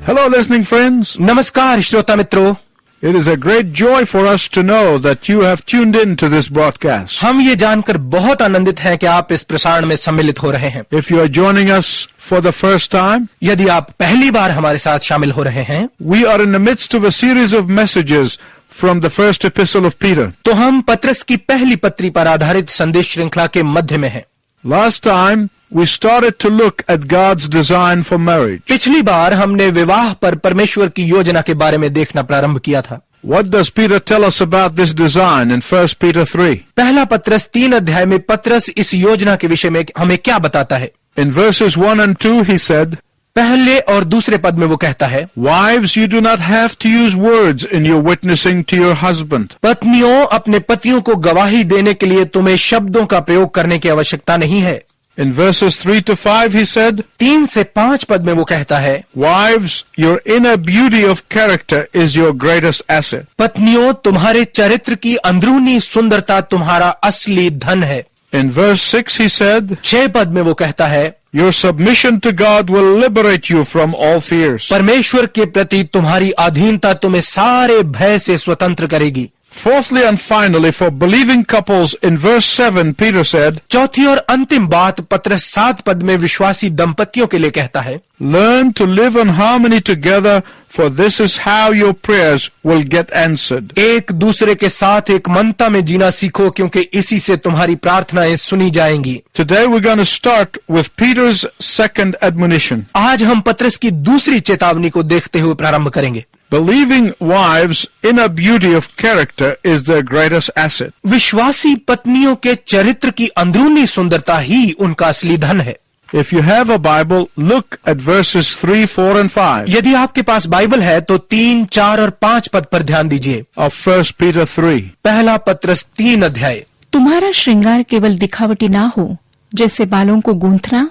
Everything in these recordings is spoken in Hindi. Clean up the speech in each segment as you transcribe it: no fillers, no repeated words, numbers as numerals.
Hello, listening friends. नमस्कार श्रोता मित्रों, It is a great joy for us to know that you have tuned in to this broadcast. हम ये जानकर बहुत आनंदित हैं कि आप इस प्रसारण में सम्मिलित हो रहे हैं। If you are joining us for the first time, यदि आप पहली बार हमारे साथ शामिल हो रहे हैं, we are in the midst of a series of messages from the first epistle of Peter. तो हम पत्रस की पहली पत्री पर आधारित संदेश श्रृंखला के मध्य में हैं। Last time, we started to look at God's design for marriage. पिछली बार हमने विवाह पर परमेश्वर की योजना के बारे में देखना प्रारंभ किया था। What does Peter tell us about this design in 1 Peter 3? पहला पत्रस 3 अध्याय में पत्रस इस योजना के विषय में हमें क्या बताता है? In verses 1 and 2, he said, पहले और दूसरे पद में वो कहता है, Wives, you do not have to use words in your witnessing to your husband. पत्नियों, अपने पतियों को गवाही देने के लिए तुम्हें शब्दों का प्रयोग करने की आवश्यकता नहीं है। In verses 3 to 5, he said, 3 से 5 पद में वो कहता है, Wives, your inner beauty of character is your greatest asset. पत्नियों, तुम्हारे चरित्र की अंदरूनी सुंदरता तुम्हारा असली धन है। In verse 6, he said, 6 पद में वो कहता है, Your submission to God will liberate you from all fears. परमेश्वर के प्रति तुम्हारी अधीनता तुम्हें सारे भय से स्वतंत्र करेगी। Fourthly and finally, for believing couples, in verse 7, Peter said, चौथी और अंतिम बात पत्रस 7 पद में विश्वासी दंपतियों के लिए कहता है, Learn to live in harmony together, for this is how your prayers will get answered. एक दूसरे के साथ एक मनता में जीना सीखो, क्योंकि इसी से तुम्हारी प्रार्थनाएं सुनी जाएंगी। Today we're going to start with Peter's second admonition. आज हम पत्रस की दूसरी चेतावनी को देखते हुए प्रारंभ करेंगे। Believing wives' inner beauty of character is their greatest asset. विश्वासी पत्नियों के चरित्र की अंदरूनी सुंदरता ही उनका असली धन है। If you have a Bible, look at verses 3, 4 and 5 यदि आपके पास बाइबल है तो 3, 4 और 5 पद पर ध्यान दीजिए। of 1 Peter 3. पहला पत्रस 3 अध्याय। तुम्हारा श्रृंगार केवल दिखावटी ना हो, जैसे बालों को गूंथना,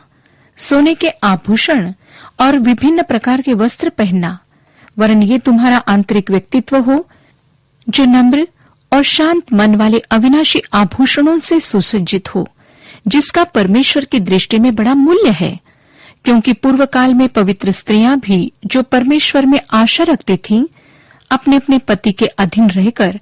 सोने के आभूषण और विभिन्न प्रकार के वस्त्र पहनना, वरन ये तुम्हारा आंतरिक व्यक्तित्व हो, जो नम्र और शांत मन वाले अविनाशी आभूषणों से सुसज्जित हो, जिसका परमेश्वर की दृष्टि में बड़ा मूल्य है। क्योंकि पूर्व काल में पवित्र स्त्रियां भी जो परमेश्वर में आशा रखती थीं, अपने अपने पति के अधीन रहकर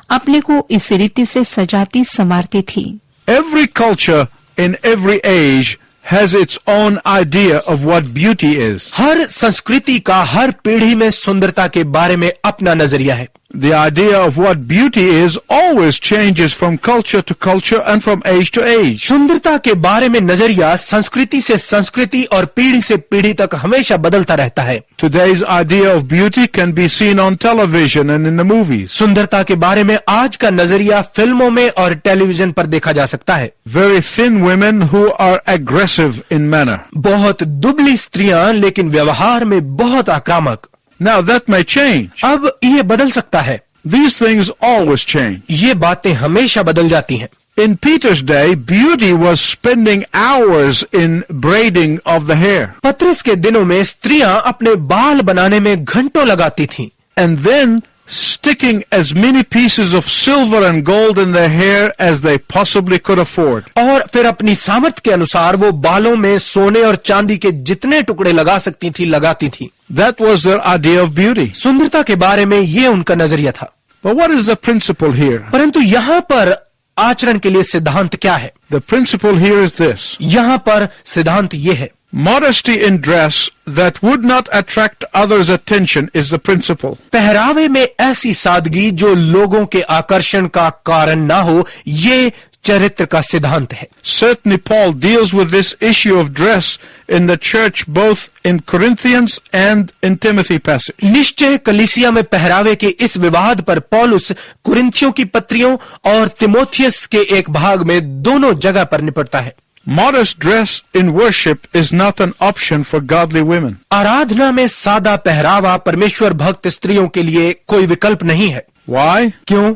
अपने को इस रीति से सजाती संवारती थी। Every culture in every age has its own idea of what beauty is. हर संस्कृति का हर पीढ़ी में सुंदरता के बारे में अपना नजरिया है। The idea of what beauty is always changes from culture to culture and from age to age. सुंदरता के बारे में नजरिया संस्कृति से संस्कृति और पीढ़ी से पीढ़ी तक हमेशा बदलता रहता है। Today's idea of beauty can be seen on television and in the movies. सुंदरता के बारे में आज का नजरिया फिल्मों में और टेलीविजन पर देखा जा सकता है। Very thin women who are aggressive in manner. बहुत दुबली स्त्रियां लेकिन व्यवहार में बहुत आक्रामक। Now that may change. अब ये बदल सकता है। These things always change. ये बातें हमेशा बदल जाती हैं। In Peter's day, beauty was spending hours in braiding of the hair. पत्रस के दिनों में स्त्रियां अपने बाल बनाने में घंटों लगाती थीं। And then sticking as many pieces of silver and gold in their hair as they possibly could afford. और फिर अपनी सामर्थ्य के अनुसार वो बालों में सोने और चांदी के जितने टुकड़े लगा सकती थी लगाती थी। That was their idea of beauty. सुंदरता के बारे में ये उनका नजरिया था। But what is the principle here? परंतु यहाँ पर आचरण के लिए सिद्धांत क्या है? The principle here is this. यहाँ पर सिद्धांत ये है, Modesty in dress that would not attract others' attention is the principle. पहरावे में ऐसी सादगी जो लोगों के आकर्षण का कारण ना हो, ये चरित्र का सिद्धांत है। Certainly Paul deals with this issue of dress in the church both in Corinthians and in Timothy passage. निश्चय कलीसिया में पहरावे के इस विवाद पर पौलुस कुरिन्थियों की पत्रियों और तिमोथियस के एक भाग में दोनों जगह पर निपटता है। Modest dress in worship is not an option for godly women. आराधना में सादा पहरावा परमेश्वर भक्त स्त्रियों के लिए कोई विकल्प नहीं है। Why? क्यों?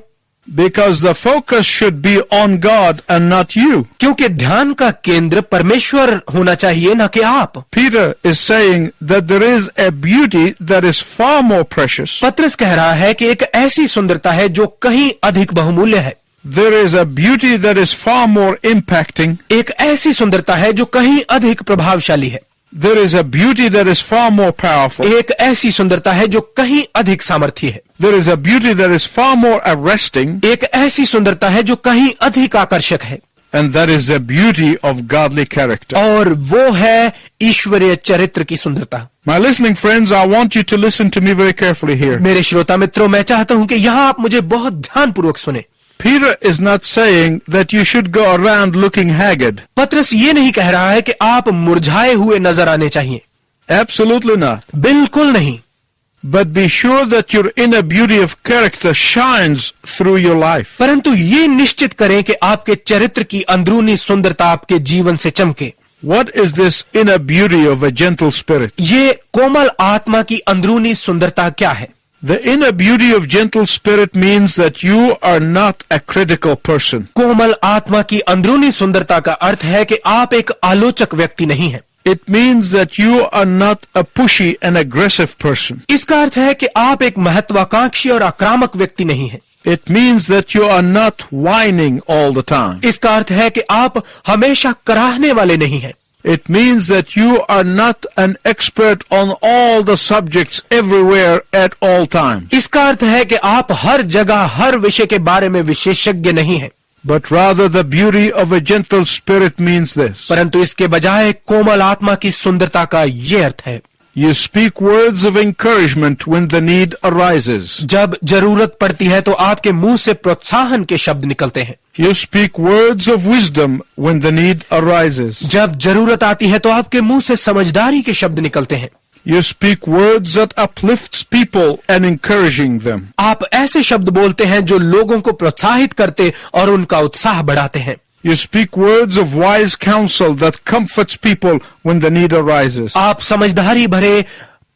Because the focus should be on God and not you. क्योंकि ध्यान का केंद्र परमेश्वर होना चाहिए, न कि आप। Peter is saying that there is a beauty that is far more precious. पत्रस कह रहा है कि एक ऐसी सुंदरता है जो कहीं अधिक बहुमूल्य है। There is a beauty that is far more impacting. एक ऐसी सुंदरता है जो कहीं अधिक प्रभावशाली है। There is a beauty that is far more powerful. एक ऐसी सुंदरता है जो कहीं अधिक सामर्थी है। There is a beauty that is far more arresting, एक ऐसी सुंदरता है जो कहीं अधिक आकर्षक है, and that is the beauty of godly character. और वो है ईश्वरीय चरित्र की सुंदरता। My listening friends, I want you to listen to me very carefully here. मेरे श्रोता मित्रों, मैं चाहता हूं कि यहां आप मुझे बहुत ध्यानपूर्वक सुने। Peter is not saying that you should go around looking haggard. पतरस ये नहीं कह रहा है कि आप मुरझाए हुए नजर आने चाहिए, Absolutely not. बिल्कुल नहीं। But be sure that your inner beauty of character shines through your life. परंतु ये निश्चित करें कि आपके चरित्र की अंदरूनी सुंदरता आपके जीवन से चमके। What is this inner beauty of a gentle spirit? ये कोमल आत्मा की अंदरूनी सुंदरता क्या है? The inner beauty of gentle spirit means that you are not a critical person. कोमल आत्मा की अंदरूनी सुंदरता का अर्थ है कि आप एक आलोचक व्यक्ति नहीं हैं। It means that you are not a pushy and aggressive person. इसका अर्थ है कि आप एक महत्वाकांक्षी और आक्रामक व्यक्ति नहीं हैं। It means that you are not whining all the time. इसका अर्थ है कि आप हमेशा कराहने वाले नहीं हैं। It means that you are not an expert on all the subjects everywhere at all times. इसका अर्थ है कि आप हर जगह हर विषय के बारे में विशेषज्ञ नहीं हैं। But rather the beauty of a gentle spirit means this. परंतु इसके बजाय कोमल आत्मा की सुंदरता का ये अर्थ है, You speak words of encouragement when the need arises. जब जरूरत पड़ती है तो आपके मुंह से प्रोत्साहन के शब्द निकलते हैं। You speak words of wisdom when the need arises. जब जरूरत आती है तो आपके मुंह से समझदारी के शब्द निकलते हैं। You speak words that uplifts people and encouraging them. आप ऐसे शब्द बोलते हैं जो लोगों को प्रोत्साहित करते और उनका उत्साह बढ़ाते हैं। You speak words of wise counsel that comforts people when the need arises. आप समझदारी भरे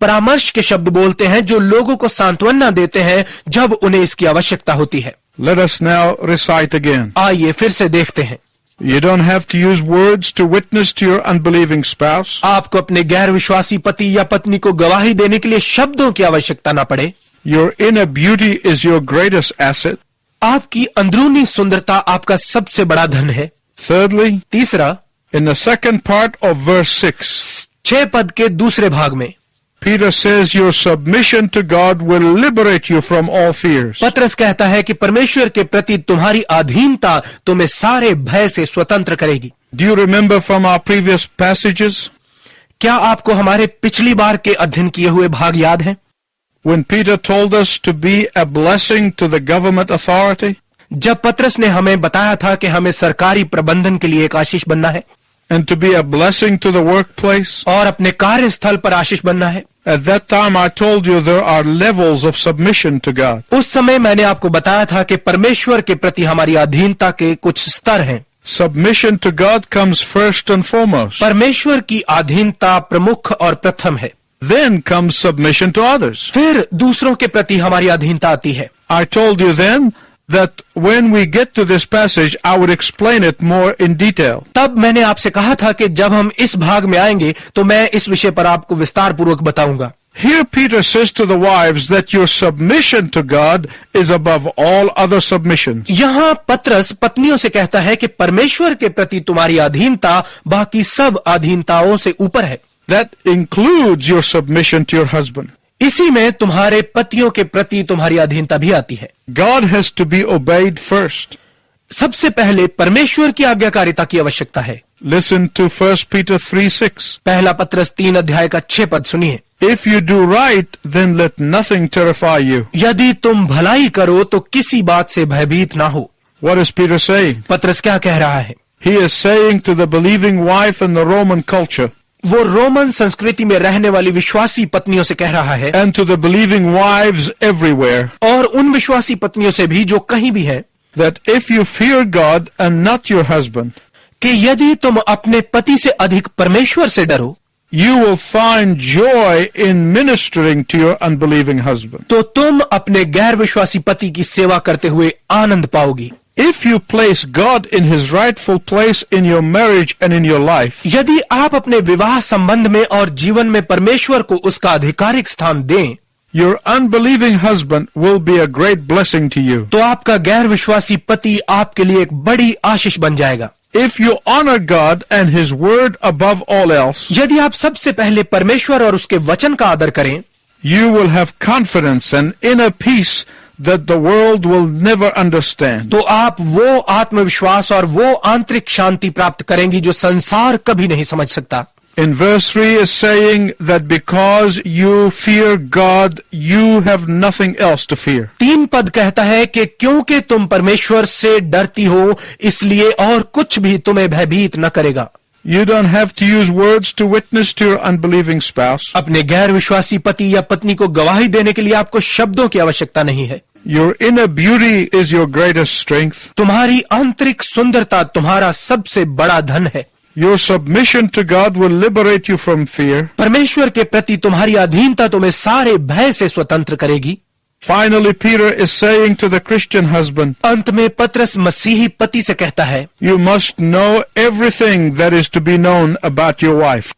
परामर्श के शब्द बोलते हैं जो लोगों को सांत्वना देते हैं जब उन्हें इसकी आवश्यकता होती है। Let us now recite again. आइए फिर से देखते हैं। You don't have to use words to witness to your unbelieving spouse. आपको अपने गैर विश्वासी पति या पत्नी को गवाही देने के लिए शब्दों की आवश्यकता न पड़े। Your inner beauty is your greatest asset. आपकी अंदरूनी सुंदरता आपका सबसे बड़ा धन है। Thirdly, तीसरा, in the second part of verse 6, 6 पद के दूसरे भाग में Peter says your submission to God will liberate you from all fears. पतरस कहता है कि परमेश्वर के प्रति तुम्हारी अधीनता तुम्हें सारे भय से स्वतंत्र करेगी। Do you remember from our previous passages? क्या आपको हमारे पिछली बार के अध्ययन किए हुए भाग याद हैं? When Peter told us to be a blessing to the government authority, जब पतरस ने हमें बताया था कि हमें सरकारी प्रबंधन के लिए एक आशीष बनना है and to be a blessing to the workplace, और अपने कार्यस्थल पर आशीष बनना है, at that time I told you there are levels of submission to God. उस समय मैंने आपको बताया था कि परमेश्वर के प्रति हमारी अधीनता के कुछ स्तर हैं। Submission to God comes first and foremost. परमेश्वर की अधीनता प्रमुख और प्रथम है, Then comes submission to others. फिर दूसरों के प्रति हमारी अधीनता आती है। I told you then that when we get to this passage, I would explain it more in detail. तब मैंने आपसे कहा था कि जब हम इस भाग में आएंगे तो मैं इस विषय पर आपको विस्तार पूर्वक बताऊंगा। Here Peter says to the wives that your submission to God is above all other submissions. यहाँ पतरस पत्नियों से कहता है कि परमेश्वर के प्रति तुम्हारी अधीनता बाकी सब अधीनताओं से ऊपर है। That includes your submission to your husband. इसी में तुम्हारे पतियों के प्रति तुम्हारी अधीनता भी आती है। God has to be obeyed first. सबसे पहले परमेश्वर की आज्ञाकारिता की आवश्यकता है। Listen to 1 Peter 3:6. पहला पतरस 3 अध्याय का 6 पद सुनिए। If you do right, then let nothing terrify you. यदि तुम भलाई करो तो किसी बात से भयभीत ना हो। What is Peter saying? पतरस क्या कह रहा है? He is saying to the believing wife in the Roman culture वो रोमन संस्कृति में रहने वाली विश्वासी पत्नियों से कह रहा है and to the believing wives everywhere और उन विश्वासी पत्नियों से भी जो कहीं भी हैं that if you fear God and not your husband, कि यदि तुम अपने पति से अधिक परमेश्वर से डरो you will find joy in ministering to your unbelieving husband. तो तुम अपने गैर विश्वासी पति की सेवा करते हुए आनंद पाओगी। If you place God in his rightful place in your marriage and in your life, यदि आप अपने विवाह संबंध में और जीवन में परमेश्वर को उसका आधिकारिक स्थान दें your unbelieving husband will be a great blessing to you. तो आपका गैर विश्वासी पति आपके लिए एक बड़ी आशीष बन जाएगा। If you honor God and His Word above all else, यदि आप सबसे पहले परमेश्वर और उसके वचन का आदर करें, you will have confidence and inner peace that the world will never understand. तो आप वो आत्मविश्वास और वो आंतरिक शांति प्राप्त करेंगी जो संसार कभी नहीं समझ सकता। In verse 3 is saying that because you fear God, you have nothing else to fear. 3 पद कहता है कि क्योंकि तुम परमेश्वर से डरती हो, इसलिए और कुछ भी तुम्हें भयभीत न करेगा। You don't have to use words to witness to your unbelieving spouse. अपने गैर विश्वासी पति या पत्नी को गवाही देने के लिए आपको शब्दों की आवश्यकता नहीं है। Your inner beauty is your greatest strength. तुम्हारी आंतरिक सुंदरता तुम्हारा सबसे बड़ा धन है। Your submission to God will liberate you from fear. परमेश्वर के प्रति तुम्हारी अधीनता तुम्हें सारे भय से स्वतंत्र करेगी। Finally, Peter is saying to the Christian husband, अंत में पतरस मसीही पति से कहता है, you must know everything that is to be known about your wife.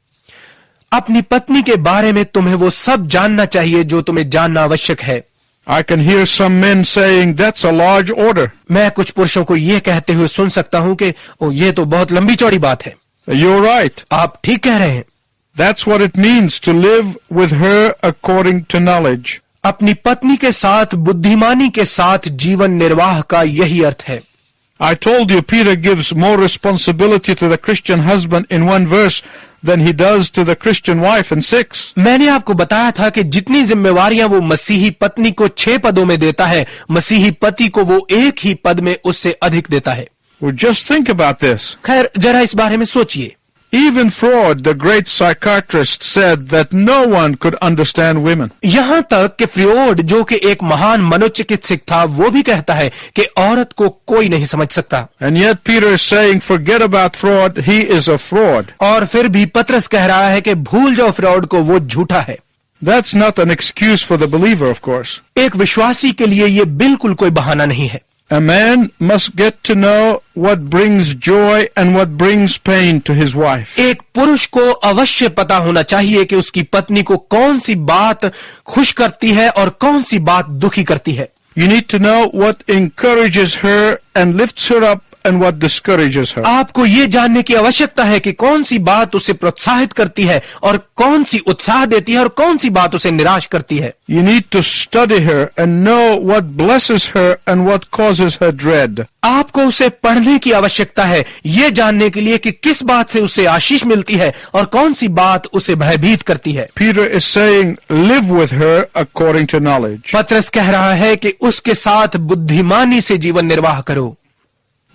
अपनी पत्नी के बारे में तुम्हें वो सब जानना चाहिए जो तुम्हें जानना आवश्यक है। I can hear some men saying that's a large order. मैं कुछ पुरुषों को ये कहते हुए सुन सकता हूं कि ये तो बहुत लंबी चौड़ी बात है। You're right. आप ठीक कह रहे हैं। That's what it means to live with her according to knowledge. अपनी पत्नी के साथ बुद्धिमानी के साथ जीवन निर्वाह का यही अर्थ है। I told you Peter gives more responsibility to the Christian husband in one verse than he does to the Christian wife in 6. मैंने आपको बताया था कि जितनी जिम्मेवारियां वो मसीही पत्नी को 6 पदों में देता है, मसीही पति को वो एक ही पद में उससे अधिक देता है। Well, just think about this. खैर जरा इस बारे में सोचिए। Even Freud, the great psychiatrist, said that no one could understand women. यहां तक कि फ्रॉयड जो कि एक महान मनोचिकित्सक था, वो भी कहता है कि औरत को कोई नहीं समझ सकता। And yet Peter is saying, forget about Freud, he is a fraud. और फिर भी पतरस कह रहा है कि भूल जाओ फ्रॉयड को, वो झूठा है। That's not an excuse for the believer, of course. एक विश्वासी के लिए ये बिल्कुल कोई बहाना नहीं है। A man must get to know what brings joy and what brings pain to his wife. एक पुरुष को अवश्य पता होना चाहिए कि उसकी पत्नी को कौन सी बात खुश करती है और कौन सी बात दुखी करती है। You need to know what encourages her and lifts her up and what discourages her. आपको ये जानने की आवश्यकता है कि कौन सी बात उसे प्रोत्साहित करती है और कौन सी उत्साह देती है और कौन सी बात उसे निराश करती है। You need to study her and know what blesses her and what causes her dread. आपको उसे पढ़ने की आवश्यकता है, ये जानने के लिए कि किस बात से उसे आशीष मिलती है और कौन सी बात उसे भयभीत करती है। Peter is saying, live with her according to knowledge. पतरस कह रहा है कि उसके साथ बुद्धिमानी से जीवन निर्वाह करो।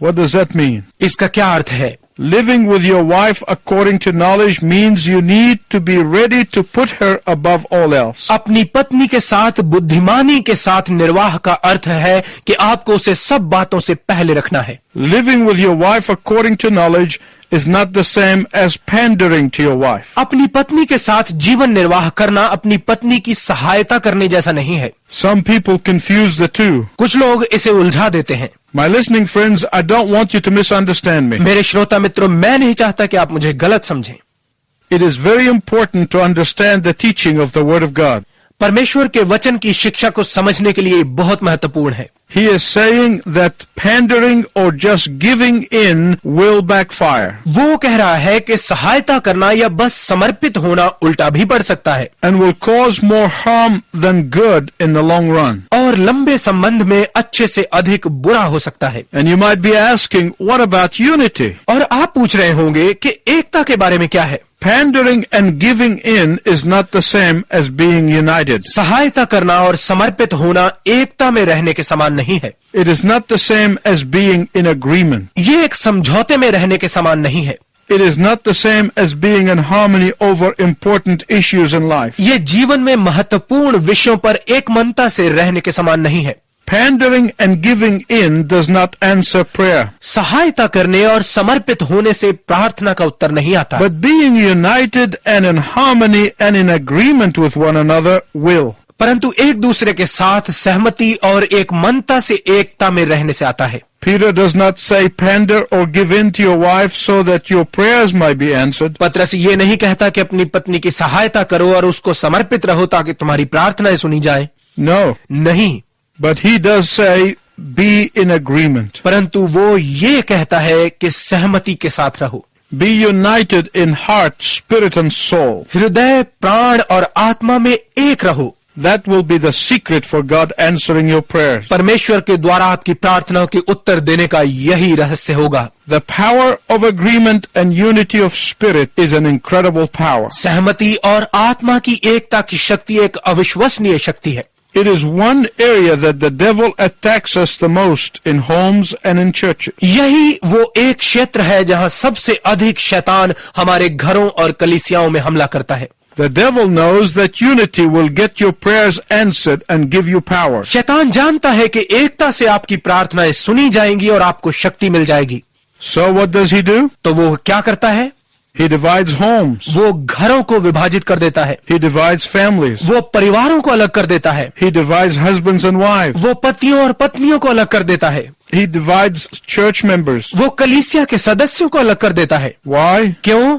What does that mean? इसका क्या अर्थ है? Living with your wife according to knowledge means you need to be ready to put her above all else. अपनी पत्नी के साथ बुद्धिमानी के साथ निर्वाह का अर्थ है कि आपको उसे सब बातों से पहले रखना है। Living with your wife according to knowledge is not the same as pandering to your wife. अपनी पत्नी के साथ जीवन निर्वाह करना अपनी पत्नी की सहायता करने जैसा नहीं है। Some people confuse the two. कुछ लोग इसे उलझा देते हैं। My listening friends, I don't want you to misunderstand me. मेरे श्रोता मित्रों, मैं नहीं चाहता कि आप मुझे गलत समझें। It is very important to understand the teaching of the Word of God. परमेश्वर के वचन की शिक्षा को समझने के लिए बहुत महत्वपूर्ण है। He is saying that pandering or just giving in will backfire. वो कह रहा है कि सहायता करना या बस समर्पित होना उल्टा भी पड़ सकता है And will cause more harm than good in the long run. और लंबे संबंध में अच्छे से अधिक बुरा हो सकता है। And you might be asking, what about unity? और आप पूछ रहे होंगे कि एकता के बारे में क्या है? Pandering and giving in is not the same as being united. सहायता करना और समर्पित होना एकता में रहने के समान नहीं है। It is not the same as being in agreement. ये एक समझौते में रहने के समान नहीं है। It is not the same as being in harmony over important issues in life. ये जीवन में महत्वपूर्ण विषयों पर एकमनता से रहने के समान नहीं है। Pandering and giving in does not answer prayer. सहायता करने और समर्पित होने से प्रार्थना का उत्तर नहीं आता। But being united and in harmony and in agreement with one another will. परंतु एक दूसरे के साथ सहमति और एक मनता से एकता में रहने से आता है। Peter does not say pander or give in to your wife so that your prayers might be answered. पतरस ये नहीं कहता कि अपनी पत्नी की सहायता करो और उसको समर्पित रहो ताकि तुम्हारी प्रार्थनाएं सुनी जाए। No. नहीं, But he does say, be in agreement. परंतु वो ये कहता है कि सहमति के साथ रहो, Be united in heart, spirit, and soul. हृदय, प्राण और आत्मा में एक रहो। That will be the secret for God answering your prayers. परमेश्वर के द्वारा आपकी प्रार्थनाओं के उत्तर देने का यही रहस्य होगा। The power of agreement and unity of spirit is an incredible power. सहमति और आत्मा की एकता की शक्ति एक अविश्वसनीय शक्ति है। It is one area that the devil attacks us the most in homes and in churches. यही वो एक क्षेत्र है जहां सबसे अधिक शैतान हमारे घरों और कलीसियाओं में हमला करता है। The devil knows that unity will get your prayers answered and give you power. शैतान जानता है कि एकता से आपकी प्रार्थनाएं सुनी जाएंगी और आपको शक्ति मिल जाएगी। So what does he do? तो वो क्या करता है? He divides homes. वो घरों को विभाजित कर देता है, He divides families. वो परिवारों को अलग कर देता है, He divides husbands and wives. वो पतियों और पत्नियों को अलग कर देता है, He divides church members. वो कलीसिया के सदस्यों को अलग कर देता है। Why? क्यों?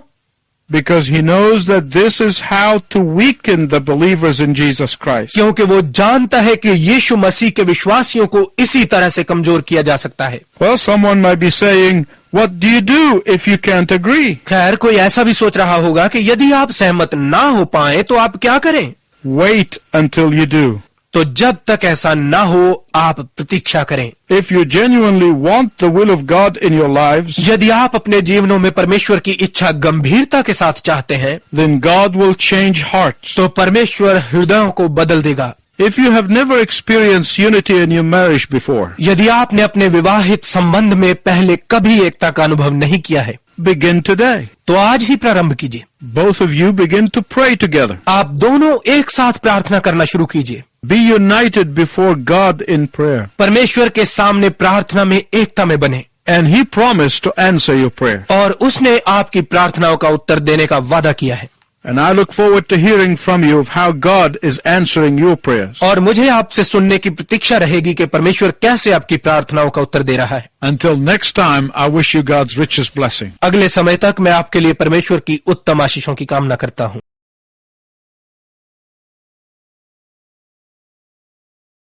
Because he knows that this is how to weaken the believers in Jesus Christ. क्योंकि वो जानता है कि यीशु मसीह के विश्वासियों को इसी तरह से कमजोर किया जा सकता है। Well, someone might be saying, what do you do if you can't agree? खैर, कोई ऐसा भी सोच रहा होगा कि यदि आप सहमत ना हो पाए तो आप क्या करें? Wait until you do. तो जब तक ऐसा ना हो आप प्रतीक्षा करें। If you genuinely want the will of God in your lives, यदि आप अपने जीवनों में परमेश्वर की इच्छा गंभीरता के साथ चाहते हैं then God will change hearts. तो परमेश्वर हृदयों को बदल देगा। If you have never experienced unity in your marriage before, यदि आपने अपने विवाहित संबंध में पहले कभी एकता का अनुभव नहीं किया है begin today. तो आज ही प्रारंभ कीजिए। Both of you begin to pray together. आप दोनों एक साथ प्रार्थना करना शुरू कीजिए। Be united before God in prayer. परमेश्वर के सामने प्रार्थना में एकता में बने And He promised to answer your prayer. और उसने आपकी प्रार्थनाओं का उत्तर देने का वादा किया है। And I look forward to hearing from you of how God is answering your prayers. और मुझे आपसे सुनने की प्रतीक्षा रहेगी कि परमेश्वर कैसे आपकी प्रार्थनाओं का उत्तर दे रहा है। Until next time, I wish you God's richest blessing. अगले समय तक मैं आपके लिए परमेश्वर की उत्तम आशीषों की कामना करता हूँ।